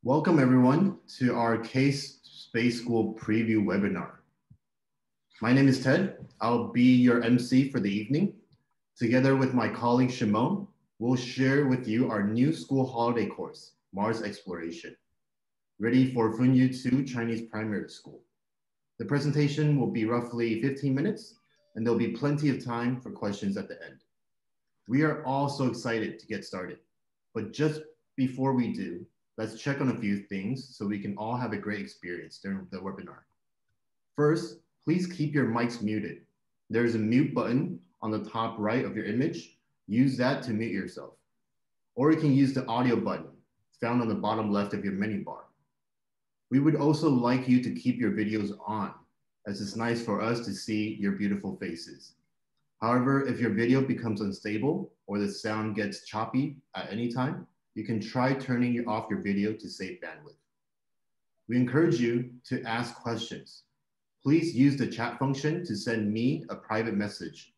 Welcome everyone to our Case Space School preview webinar. My name is Ted. I'll be your MC for the evening. Together with my colleague Shimon, we'll share with you our new school holiday course, Mars Exploration, ready for Foon Yew 2 Chinese Primary School. The presentation will be roughly 15 minutes, and there'll be plenty of time for questions at the end. We are all so excited to get started, but just before we do, let's check on a few things so we can all have a great experience during the webinar. First, please keep your mics muted. There's a mute button on the top right of your image. Use that to mute yourself. Or you can use the audio button found on the bottom left of your menu bar. We would also like you to keep your videos on, as it's nice for us to see your beautiful faces. However, if your video becomes unstable or the sound gets choppy at any time, you can try turning off your video to save bandwidth. We encourage you to ask questions. Please use the chat function to send me a private message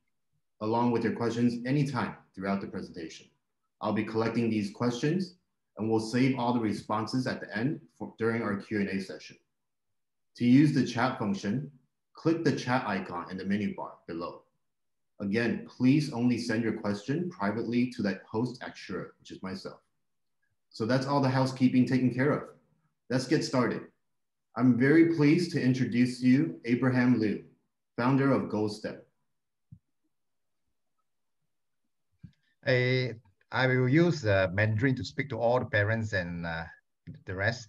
along with your questions anytime throughout the presentation. I'll be collecting these questions and we'll save all the responses at the end during our Q&A session. To use the chat function, click the chat icon in the menu bar below. Again, please only send your question privately to that host Axura, which is myself. So that's all the housekeeping taken care of. Let's get started. I'm very pleased to introduce you Abraham Liu, founder of GoldStep. I will use Mandarin to speak to all the parents and the rest.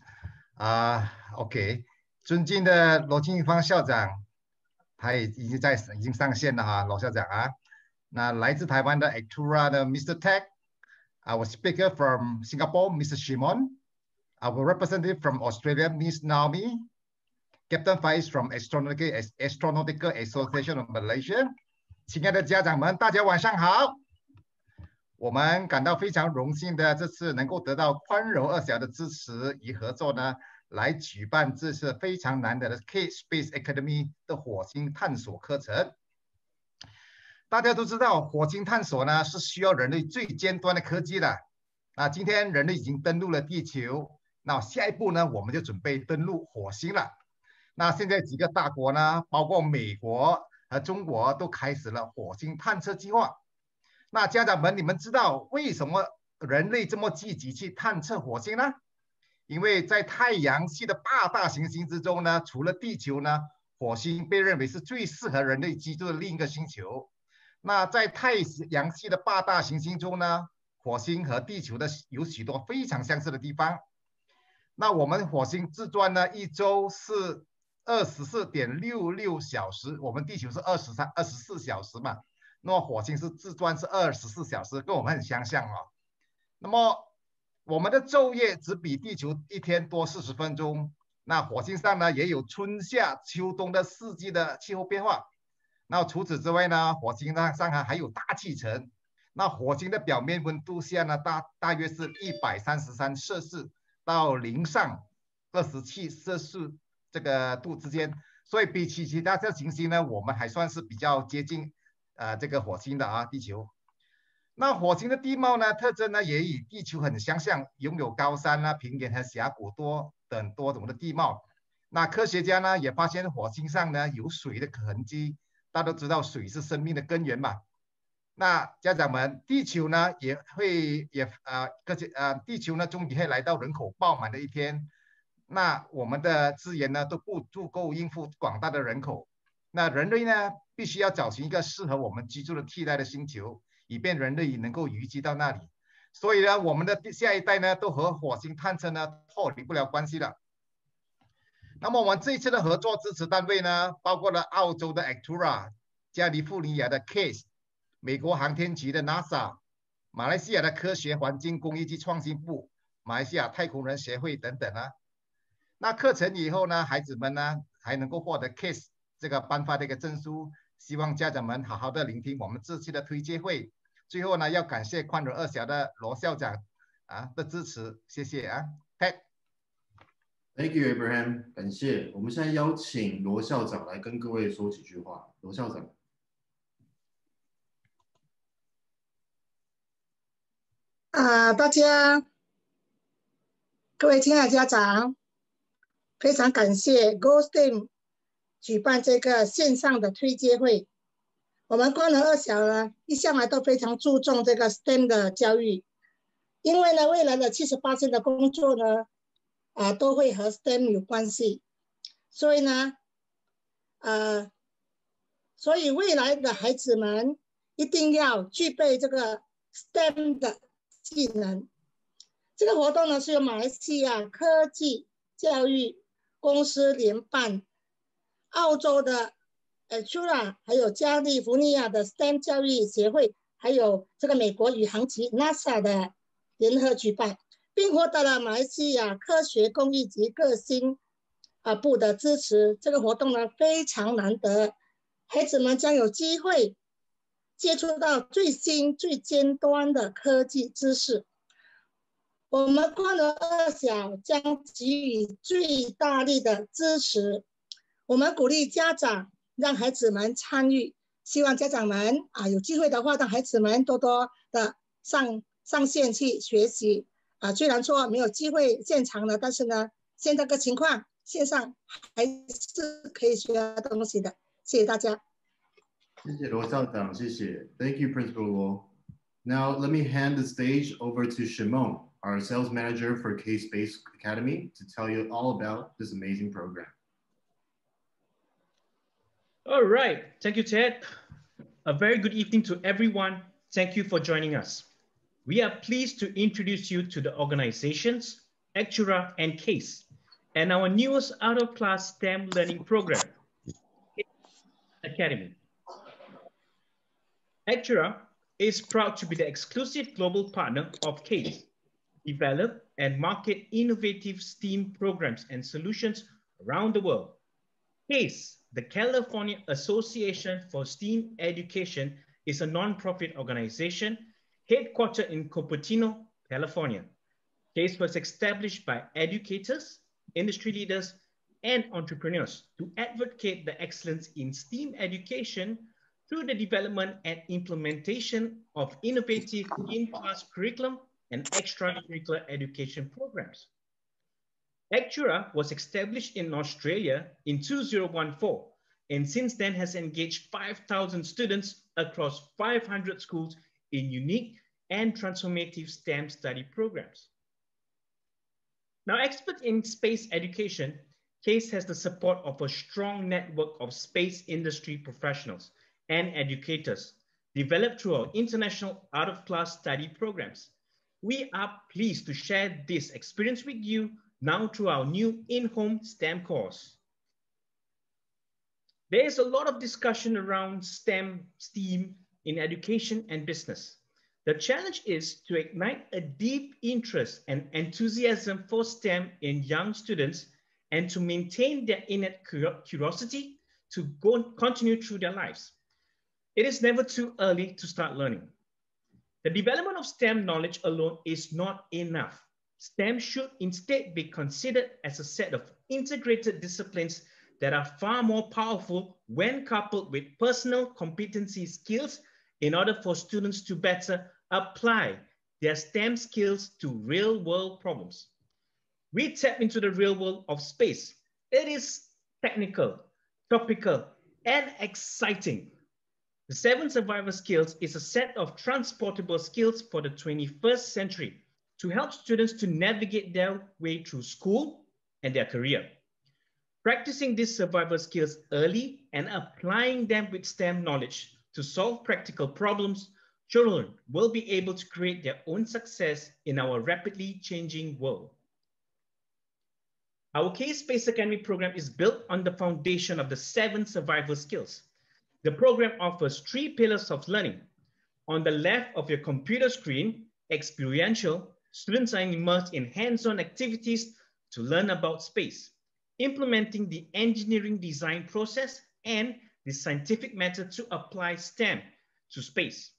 OK， 尊敬的罗庆芳校长，他已经上线了哈，罗校长啊。那来自台湾的 Actura 的 Mr. Tech。Our speaker from Singapore, Mr. Shimon. Our representative from Australia, Ms. Naomi. Captain Faiz from Astronautical Association of Malaysia. 亲爱的家长们，大家晚上好。我们感到非常荣幸的，这次能够得到宽柔二小的支持与合作呢，来举办这次非常难得的 K Space Academy 的火星探索课程。大家都知道，火星探索呢是需要人类最尖端的科技的。今天人类已经登陆了地球，那下一步呢，我们就准备登陆火星了。那现在几个大国呢，包括美国和中国，都开始了火星探测计划。那家长们，你们知道为什么人类这么积极去探测火星呢？因为在太阳系的8大行星之中呢，除了地球呢，火星被认为是最适合人类居住的另一个星球。那在太阳系的8大行星中呢，火星和地球的有许多非常相似的地方。那我们火星自转呢，一周是24.66小时，我们地球是24小时嘛。那么火星是自转是24小时，跟我们很相像哦。那么我们的昼夜只比地球一天多40分钟。那火星上呢，也有春夏秋冬的4季的气候变化。那除此之外呢，火星上还有大气层。那火星的表面温度下呢，大约是133摄氏到0上27摄氏这个度之间。所以比起其他的行星呢，我们还算是比较接近这个火星的啊，地球。那火星的地貌呢，特征呢也与地球很相像，拥有高山啊、平原和峡谷等多种的地貌。那科学家呢也发现火星上呢有水的痕迹。大家都知道水是生命的根源嘛。那家长们，地球呢地球呢终于会来到人口爆满的一天。那我们的资源呢都不足够应付广大的人口。那人类呢必须要找寻一个适合我们居住的替代的星球，以便人类能够移居到那里。所以呢，我们的下一代呢都和火星探测呢脱离不了关系了。那么我们这一次的合作支持单位呢，包括了澳洲的 Actura、加利福尼亚的 Case、美国航天局的 NASA、马来西亚的科学环境工业及创新部、马来西亚太空人协会等等啊。那课程以后呢，孩子们呢还能够获得 Case 这个颁发的一个证书。希望家长们好好的聆听我们这次的推介会。最后呢，要感谢宽容二小的罗校长的支持，谢谢啊。Thank you, Abraham. 感谢。我们现在邀请罗校长来跟各位说几句话。罗校长。大家各位亲爱的家长，非常感谢 Go STEAM 举办这个线上的推介会。我们光能二小呢，一向来都非常注重这个 STEM 的教育，因为呢，未来的78%的工作呢，都会和 STEM 有关系，所以呢，所以未来的孩子们一定要具备这个 STEM 的技能。这个活动呢是由马来西亚科技教育公司联办，澳洲的Acura 还有加利福尼亚的 STEM 教育协会，还有这个美国宇航局 NASA 的联合举办，并获得了马来西亚科学工艺及革新部的支持。这个活动呢非常难得，孩子们将有机会接触到最新最尖端的科技知识。我们光能二小将给予最大力的支持，我们鼓励家长让孩子们参与，希望家长们有机会的话，让孩子们多多的上线去学习虽然说没有机会现场的，但是呢，现在的情况线上还是可以学到东西的。谢谢大家。谢谢罗校长，谢谢。Thank you, Principal Luo. Now let me hand the stage over to Shimon, our sales manager for K-Space Academy, to tell you all about this amazing program. All right, thank you, Ted. A very good evening to everyone. Thank you for joining us. We are pleased to introduce you to the organizations, Actura and CASE, and our newest out-of-class STEM learning program, Academy. Actura is proud to be the exclusive global partner of CASE, develop and market innovative STEAM programs and solutions around the world. CASE, the California Association for STEAM Education, is a non-profit organization headquartered in Cupertino, California. CASE was established by educators, industry leaders, and entrepreneurs to advocate the excellence in STEAM education through the development and implementation of innovative in-class curriculum and extracurricular education programs. Actura was established in Australia in 2014, and since then has engaged 5,000 students across 500 schools in unique and transformative STEM study programs. Now, expert in space education, CASE has the support of a strong network of space industry professionals and educators developed through our international out-of-class study programs. We are pleased to share this experience with you now through our new in-home STEM course. There is a lot of discussion around STEM in education and business. The challenge is to ignite a deep interest and enthusiasm for STEM in young students and to maintain their innate curiosity to continue through their lives. It is never too early to start learning. The development of STEM knowledge alone is not enough. STEM should instead be considered as a set of integrated disciplines that are far more powerful when coupled with personal competency skills in order for students to better apply their STEM skills to real-world problems. We tap into the real world of space. It is technical, topical, and exciting. The 7 survival skills is a set of transportable skills for the 21st century to help students to navigate their way through school and their career. Practicing these survival skills early and applying them with STEM knowledge to solve practical problems, children will be able to create their own success in our rapidly changing world. Our K-Space Academy program is built on the foundation of the 7 survival skills. The program offers 3 pillars of learning. On the left of your computer screen, experiential, students are immersed in hands-on activities to learn about space, implementing the engineering design process and the scientific method to apply STEM to space.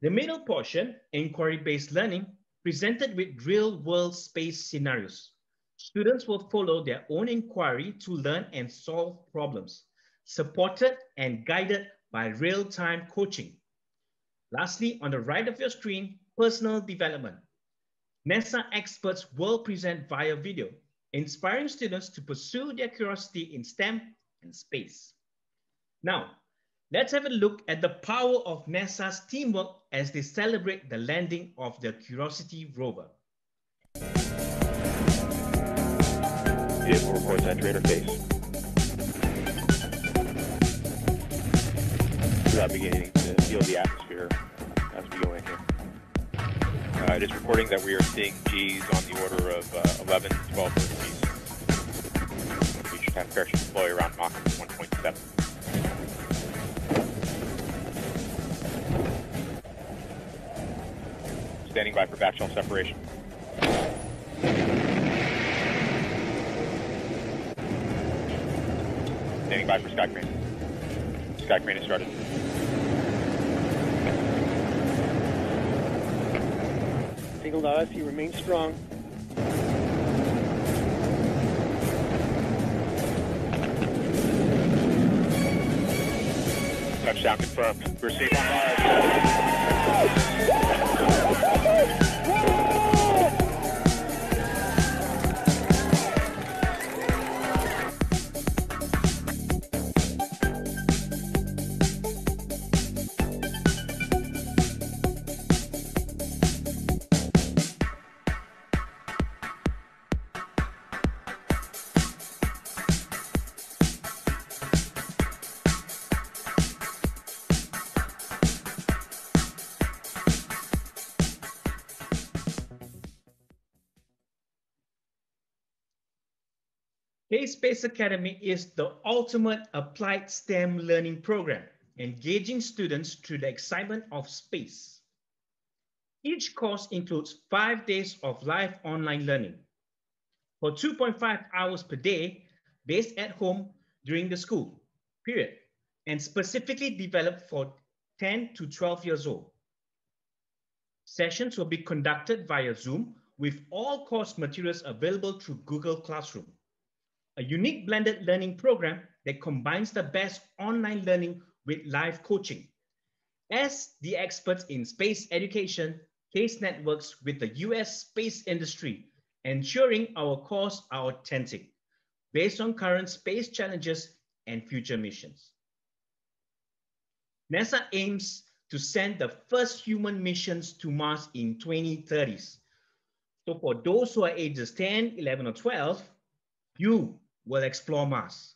The middle portion, inquiry-based learning, presented with real-world space scenarios. Students will follow their own inquiry to learn and solve problems, supported and guided by real-time coaching. Lastly, on the right of your screen, personal development. NASA experts will present via video, inspiring students to pursue their curiosity in STEM and space. Now, let's have a look at the power of NASA's teamwork as they celebrate the landing of the Curiosity rover. Vehicle reports entry interface. We are beginning to feel the atmosphere as we go in here. It is reporting that we are seeing G's on the order of 11 to 12 G's. We should have parachute deploy around Mach 1.7. Standing by for back shell separation. Standing by for sky crane. Sky crane is started. Signal to us, you remain strong. Touchdown confirmed. Receive on live. K-Space Academy is the ultimate applied STEM learning program, engaging students through the excitement of space. Each course includes 5 days of live online learning for 2.5 hours per day, based at home during the school period, and specifically developed for 10 to 12 years old. Sessions will be conducted via Zoom with all course materials available through Google Classroom, a unique blended learning program that combines the best online learning with live coaching. As the experts in space education, CASE networks with the US space industry, ensuring our courses are authentic, based on current space challenges and future missions. NASA aims to send the first human missions to Mars in 2030s. So for those who are ages 10, 11, or 12, you will explore Mars.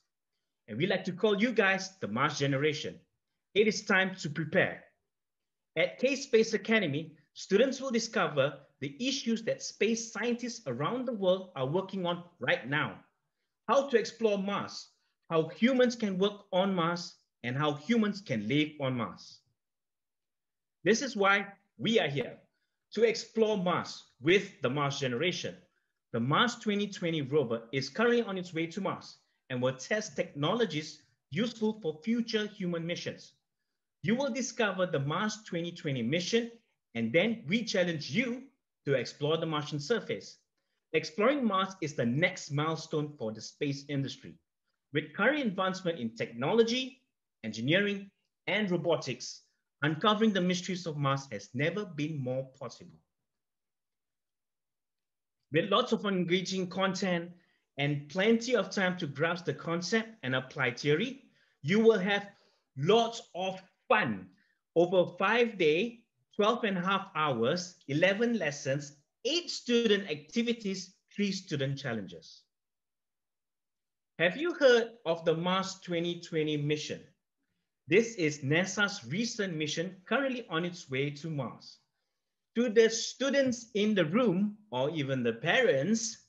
And we like to call you guys the Mars generation. It is time to prepare. At K-Space Academy, students will discover the issues that space scientists around the world are working on right now. How to explore Mars, how humans can work on Mars, and how humans can live on Mars. This is why we are here, to explore Mars with the Mars generation. The Mars 2020 rover is currently on its way to Mars and will test technologies useful for future human missions. You will discover the Mars 2020 mission, and then we challenge you to explore the Martian surface. Exploring Mars is the next milestone for the space industry. With current advancement in technology, engineering, and robotics, uncovering the mysteries of Mars has never been more possible. With lots of engaging content and plenty of time to grasp the concept and apply theory, you will have lots of fun. Over 5 days, 12.5 hours, 11 lessons, 8 student activities, 3 student challenges. Have you heard of the Mars 2020 mission? This is NASA's recent mission currently on its way to Mars. To the students in the room, or even the parents,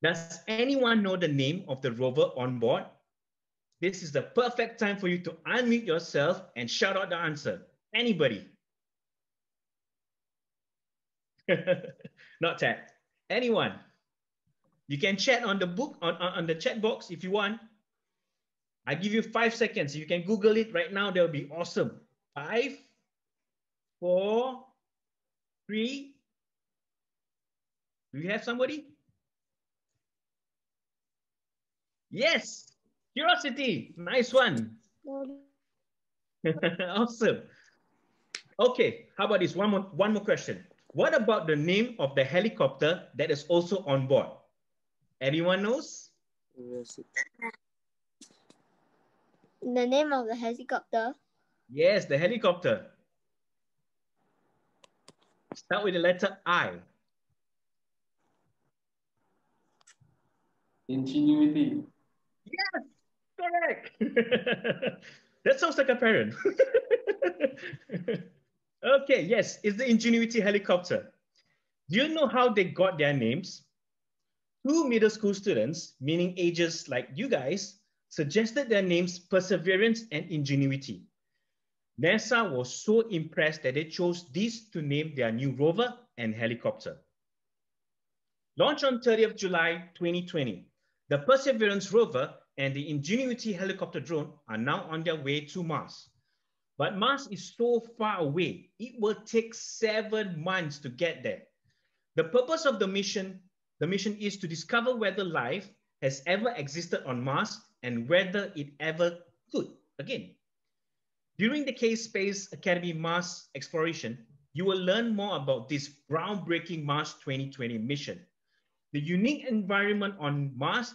does anyone know the name of the rover on board? This is the perfect time for you to unmute yourself and shout out the answer. Anybody? Not Ted. Anyone? You can chat on the book, on the chat box if you want. I give you 5 seconds. If you can Google it right now, that would be awesome. 5, 4, 3. Do you have somebody? Yes, Curiosity. Nice one. Awesome. Okay, how about this? One more question. What about the name of the helicopter that is also on board? Anyone knows? The name of the helicopter? Yes, the helicopter. Start with the letter I. Ingenuity. Yes, correct. That sounds like a parent. Okay, yes, it's the Ingenuity helicopter. Do you know how they got their names? Two middle school students, meaning ages like you guys, suggested their names Perseverance and Ingenuity. NASA was so impressed that they chose these to name their new rover and helicopter. Launched on 30th July 2020, the Perseverance rover and the Ingenuity helicopter drone are now on their way to Mars. But Mars is so far away, it will take 7 months to get there. The purpose of the mission is to discover whether life has ever existed on Mars and whether it ever could again. During the Case Space Academy Mars exploration, you will learn more about this groundbreaking Mars 2020 mission, the unique environment on Mars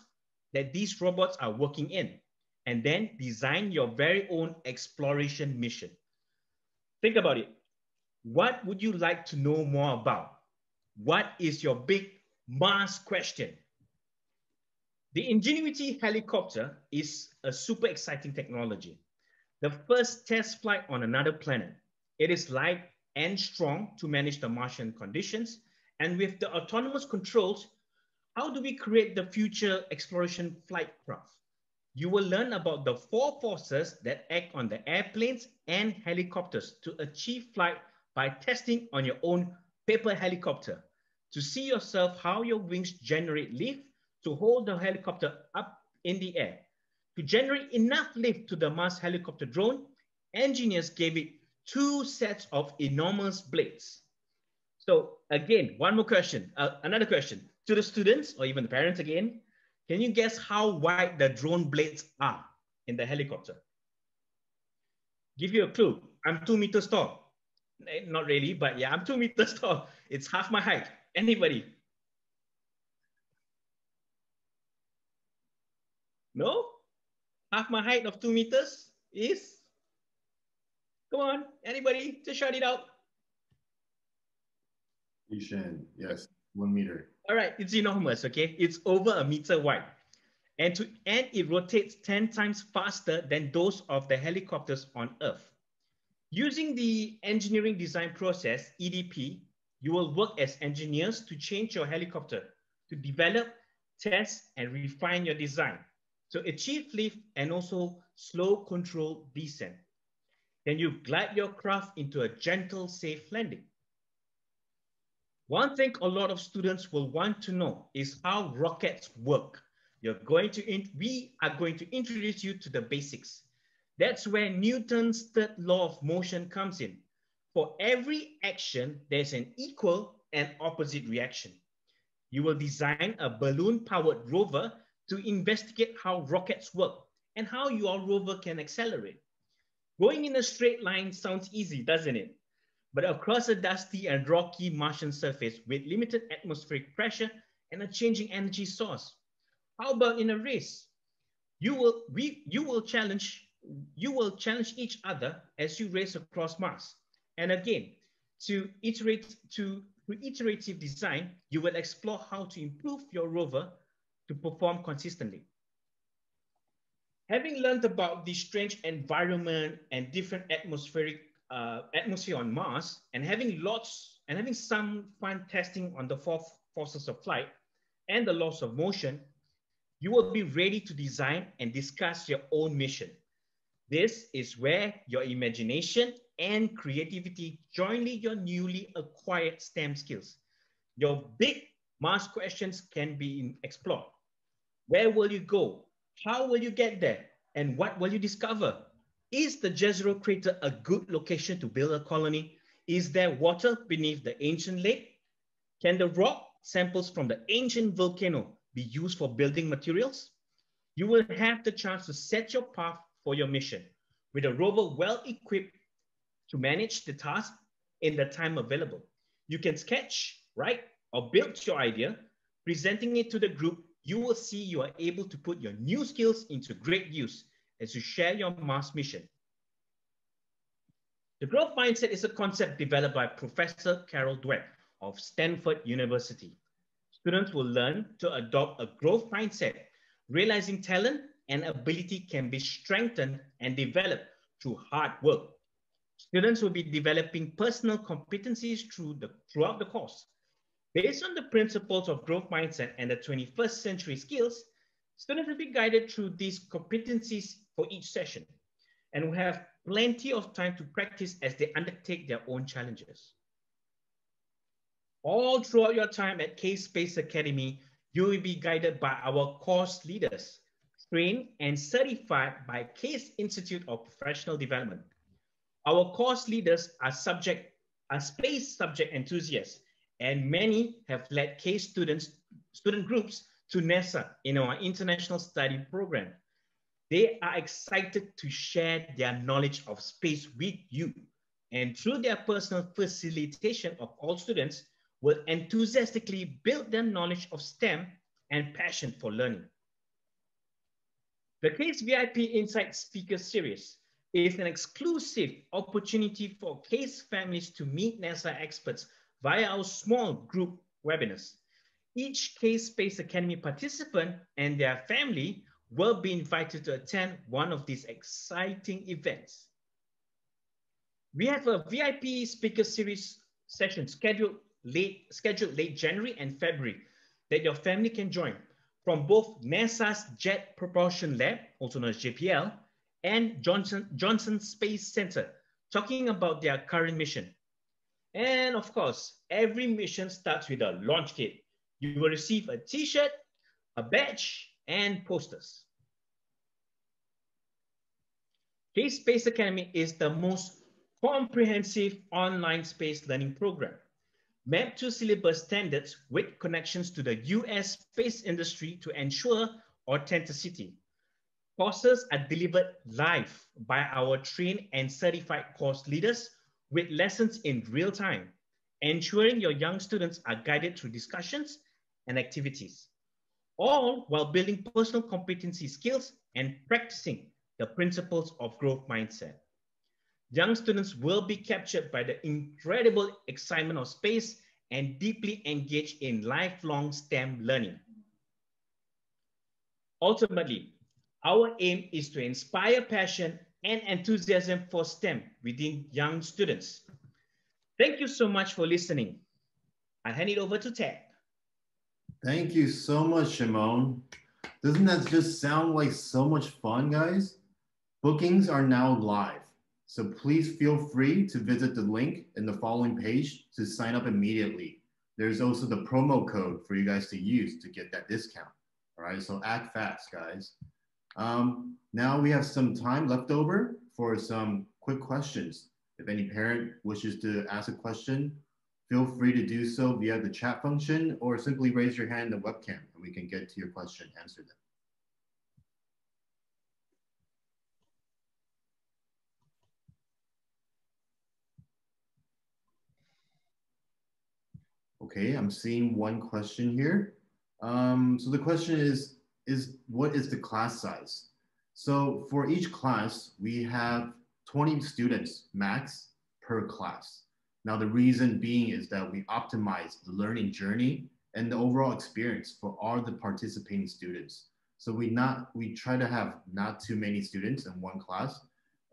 that these robots are working in, and then design your very own exploration mission. Think about it. What would you like to know more about? What is your big Mars question? The Ingenuity helicopter is a super exciting technology. The first test flight on another planet. It is light and strong to manage the Martian conditions. And with the autonomous controls, how do we create the future exploration flight craft? You will learn about the 4 forces that act on the airplanes and helicopters to achieve flight by testing on your own paper helicopter, to see yourself how your wings generate lift to hold the helicopter up in the air. To generate enough lift to the Mars helicopter drone, engineers gave it 2 sets of enormous blades. So again, one more question, another question to the students or even the parents again. Can you guess how wide the drone blades are in the helicopter? Give you a clue. I'm 2 meters tall. Not really, but yeah, I'm 2 meters tall. It's half my height. Anybody? No? Half my height of 2 meters is? Come on, anybody, just shout it out. Yes, 1 meter. All right, it's enormous, okay? It's over 1 meter wide. And it rotates 10 times faster than those of the helicopters on Earth. Using the engineering design process, EDP, you will work as engineers to change your helicopter, to develop, test, and refine your design, to achieve lift and also slow controlled descent. Then you glide your craft into a gentle, safe landing. One thing a lot of students will want to know is how rockets work. We are going to introduce you to the basics. That's where Newton's third law of motion comes in. For every action, there's an equal and opposite reaction. You will design a balloon-powered rover to investigate how rockets work and how your rover can accelerate. Going in a straight line sounds easy, doesn't it? But across a dusty and rocky Martian surface with limited atmospheric pressure and a changing energy source. How about in a race? You will challenge each other as you race across Mars. And again, through iterative design, you will explore how to improve your rover to perform consistently. Having learned about the strange environment and different atmosphere on Mars, and having some fun testing on the 4 forces of flight and the laws of motion, you will be ready to design and discuss your own mission. This is where your imagination and creativity join your newly acquired STEM skills. Your big Mars questions can be explored. Where will you go? How will you get there? And what will you discover? Is the Jezero crater a good location to build a colony? Is there water beneath the ancient lake? Can the rock samples from the ancient volcano be used for building materials? You will have the chance to set your path for your mission with a rover well equipped to manage the task in the time available. You can sketch, write, or build your idea. Presenting it to the group, you will see you are able to put your new skills into great use as you share your Mars mission. The growth mindset is a concept developed by Professor Carol Dweck of Stanford University. Students will learn to adopt a growth mindset, realizing talent and ability can be strengthened and developed through hard work. Students will be developing personal competencies throughout the course. Based on the principles of growth mindset and the 21st century skills, students will be guided through these competencies for each session and will have plenty of time to practice as they undertake their own challenges. All throughout your time at K-Space Academy, you will be guided by our course leaders, trained and certified by Case Institute of Professional Development. Our course leaders are space subject enthusiasts, and many have led Case student groups to NASA in our international study program. They are excited to share their knowledge of space with you, and through their personal facilitation of all students, will enthusiastically build their knowledge of STEM and passion for learning. The Case VIP Insight Speaker Series is an exclusive opportunity for Case families to meet NASA experts via our small group webinars. Each Case Space Academy participant and their family will be invited to attend one of these exciting events. We have a VIP Speaker Series session scheduled late January and February that your family can join from both NASA's Jet Propulsion Lab, also known as JPL, and Johnson Space Center, talking about their current mission. And of course, every mission starts with a launch kit. You will receive a t-shirt, a badge, and posters. Case Space Academy is the most comprehensive online space learning program, mapped to syllabus standards with connections to the US space industry to ensure authenticity. Courses are delivered live by our trained and certified course leaders with lessons in real time, ensuring your young students are guided through discussions and activities, all while building personal competency skills and practicing the principles of growth mindset. Young students will be captured by the incredible excitement of space and deeply engaged in lifelong STEM learning. Ultimately, our aim is to inspire passion and enthusiasm for STEM within young students. Thank you so much for listening. I'll hand it over to Ted. Thank you so much, Shimon. Doesn't that just sound like so much fun, guys? Bookings are now live, so please feel free to visit the link in the following page to sign up immediately. There's also the promo code for you guys to use to get that discount. All right, so act fast, guys. Now we have some time left over for some quick questions. If any parent wishes to ask a question, feel free to do so via the chat function or simply raise your hand in the webcam and we can get to your question, answer them. Okay, I'm seeing one question here. So the question is what is the class size? So for each class, we have 20 students max per class. Now the reason being is that we optimize the learning journey and the overall experience for all the participating students. So we try to have not too many students in one class,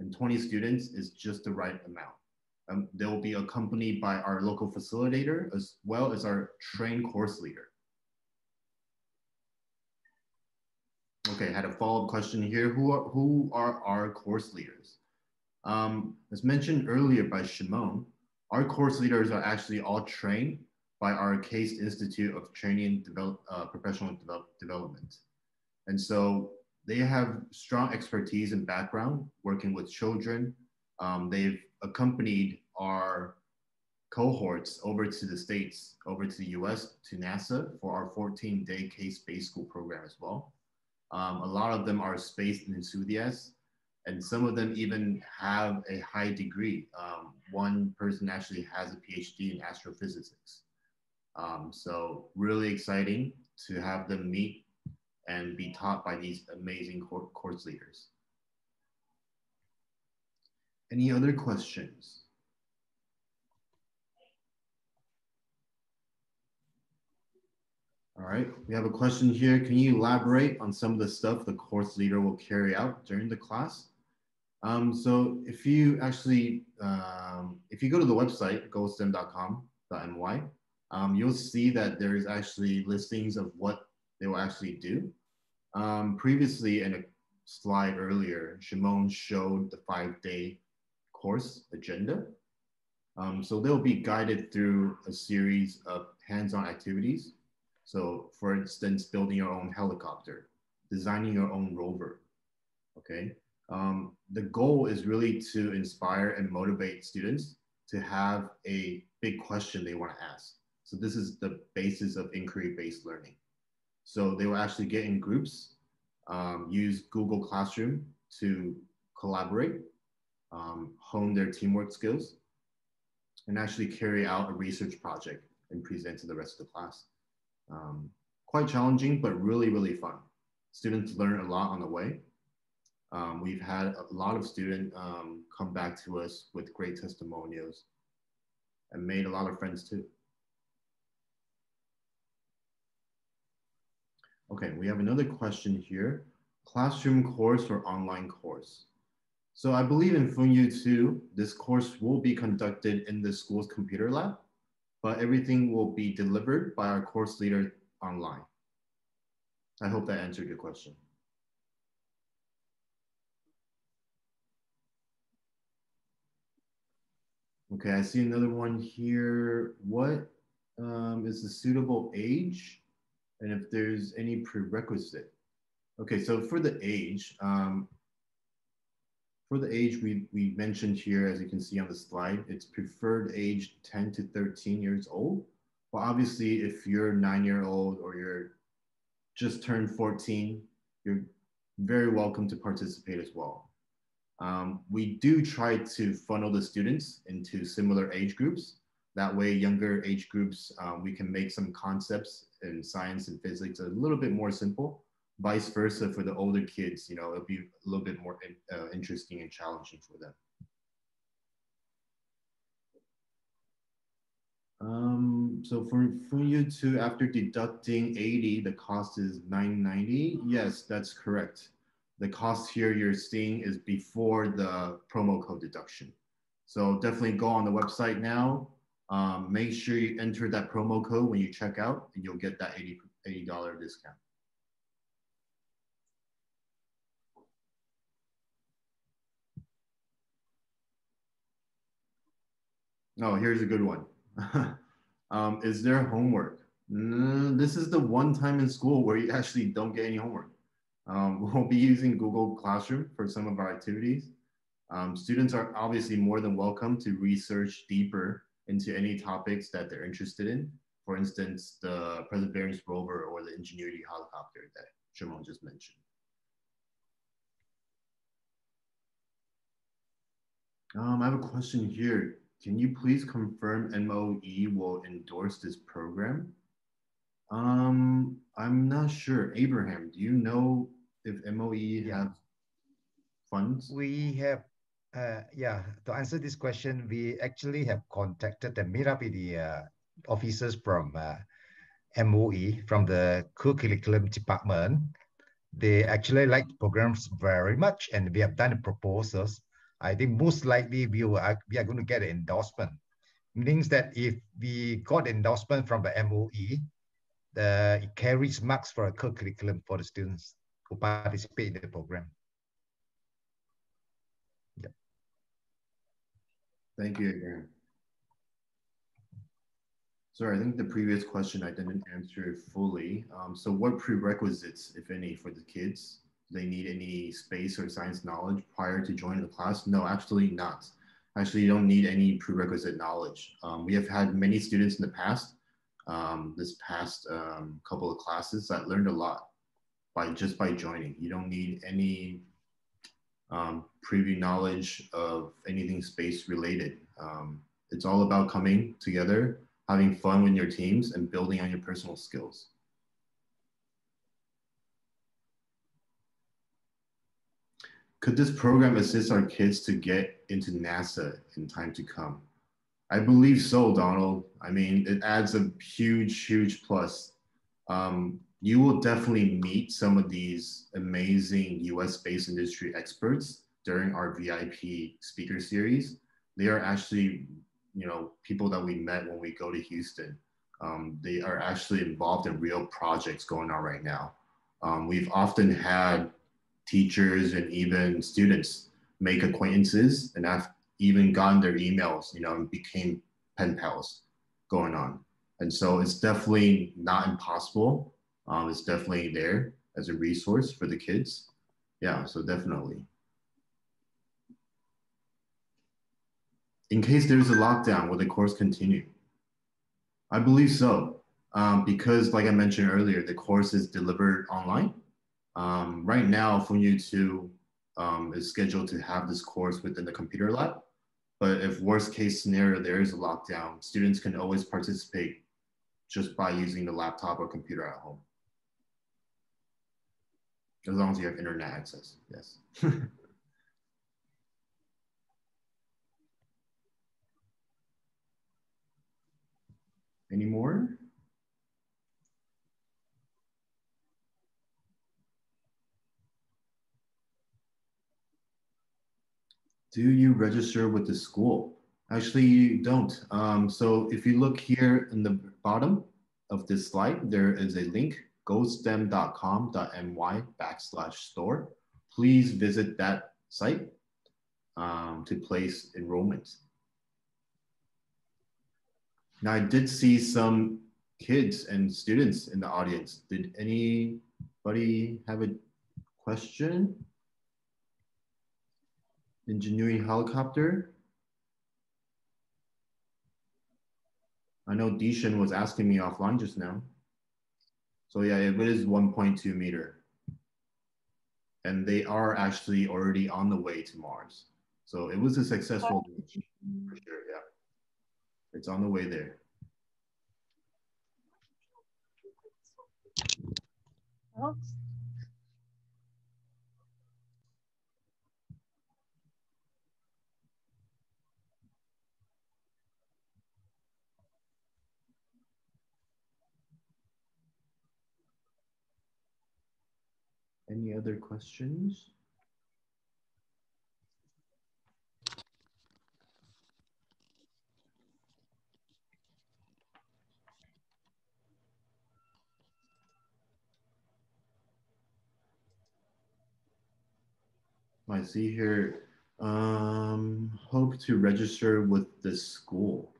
and 20 students is just the right amount. They will be accompanied by our local facilitator as well as our trained course leader. Okay, I had a follow-up question here. Who are our course leaders? As mentioned earlier by Shimon, our course leaders are actually all trained by our Case Institute of Training and Professional Development. And so they have strong expertise and background working with children. They've accompanied our cohorts over to the States, over to the US, to NASA for our 14-day Case Space School program as well. A lot of them are space enthusiasts, And some of them even have a high degree. One person actually has a PhD in astrophysics. So really exciting to have them meet and be taught by these amazing course leaders. Any other questions? All right, we have a question here. Can you elaborate on some of the stuff the course leader will carry out during the class? So if you actually, if you go to the website, goldstem.com.my, you'll see that there is actually listings of what they will actually do. Previously in a slide earlier, Shimon showed the 5-day course agenda. So they'll be guided through a series of hands-on activities. So for instance, building your own helicopter, designing your own rover, okay? The goal is really to inspire and motivate students to have a big question they want to ask. So this is the basis of inquiry-based learning. So they will actually get in groups, use Google Classroom to collaborate, hone their teamwork skills, and actually carry out a research project and present to the rest of the class. Quite challenging, but really, really fun. Students learn a lot on the way. We've had a lot of students come back to us with great testimonials and made a lot of friends too. Okay, we have another question here. Classroom course or online course? So I believe in Foon Yew too, this course will be conducted in the school's computer lab, but everything will be delivered by our course leader online. I hope that answered your question. Okay, I see another one here. What is the suitable age? And if there's any prerequisite? Okay, so for the age we mentioned here, as you can see on the slide, it's preferred age 10 to 13 years old. But obviously, if you're 9-year-old or you're just turned 14, you're very welcome to participate as well. We do try to funnel the students into similar age groups. That way, younger age groups, we can make some concepts in science and physics a little bit more simple. Vice versa for the older kids, it'll be a little bit more interesting and challenging for them. So for Foon Yew 2, after deducting 80, the cost is $990. Yes, that's correct. The cost here you're seeing is before the promo code deduction. So definitely go on the website now. Make sure you enter that promo code when you check out, and you'll get that $80 discount. Oh, here's a good one. Is there homework? This is the one time in school where you actually don't get any homework. We'll be using Google Classroom for some of our activities. Students are obviously more than welcome to research deeper into any topics that they're interested in. For instance, the Perseverance rover or the Ingenuity helicopter that Shimon just mentioned. I have a question here. Can you please confirm MOE will endorse this program? I'm not sure. Abraham, do you know if MOE have funds? We have, to answer this question, we actually have contacted and meet up with the officers from MOE, from the curriculum department. They actually like the programs very much, and we have done the proposals. I think most likely we are going to get an endorsement. Means that if we got endorsement from the MOE, it carries marks for a curriculum for the students who participate in the program. Yeah. Thank you, Aaron. Sorry, I think the previous question I didn't answer fully. So what prerequisites, if any, for the kids? Do they need any space or science knowledge prior to joining the class? No, actually not. Actually, you don't need any prerequisite knowledge. We have had many students in the past, this past couple of classes that learned a lot just by joining. You don't need any preview knowledge of anything space related. It's all about coming together, having fun with your teams, and building on your personal skills. Could this program assist our kids to get into NASA in time to come? I believe so, Donald. I mean, it adds a huge, huge plus. You will definitely meet some of these amazing US space industry experts during our VIP speaker series. They are actually, people that we met when we go to Houston. They are actually involved in real projects going on right now. We've often had teachers and even students make acquaintances, and I've even gotten their emails, and became pen pals going on. And so it's definitely not impossible. It's definitely there as a resource for the kids. Yeah, so definitely. In case there's a lockdown, will the course continue? I believe so, because like I mentioned earlier, the course is delivered online. Right now, Foon Yew 2 is scheduled to have this course within the computer lab. But if worst case scenario, there is a lockdown, students can always participate just by using the laptop or computer at home. As long as you have internet access, yes. Any more? Do you register with the school? Actually, you don't. So if you look here in the bottom of this slide, there is a link, gostem.com.my/store. Please visit that site to place enrollment. Now, I did see some kids and students in the audience. Did anybody have a question? Engineering helicopter? I know Dishan was asking me offline just now. So yeah, it is 1.2 meter. And they are actually already on the way to Mars. So it was a successful launch, for sure, yeah. It's on the way there. Oh. Any other questions? I see here, hope to register with the school.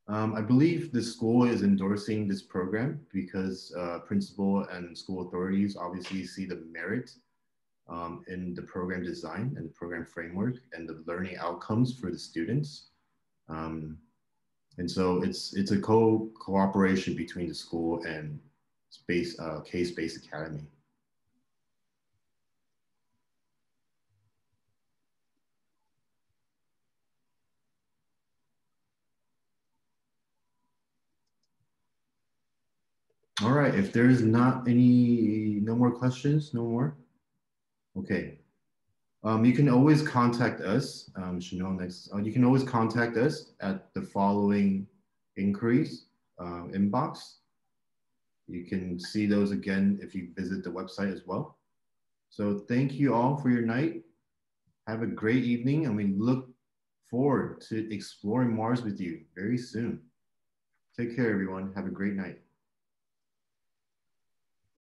I believe the school is endorsing this program because principal and school authorities obviously see the merit in the program design and the program framework and the learning outcomes for the students. And so it's a cooperation between the school and K Space Academy. All right, if there's no more questions, no more. Okay. You can always contact us, you can always contact us at the following inquiries inbox. You can see those again if you visit the website as well. So thank you all for your night. Have a great evening, and we look forward to exploring Mars with you very soon. Take care, everyone. Have a great night.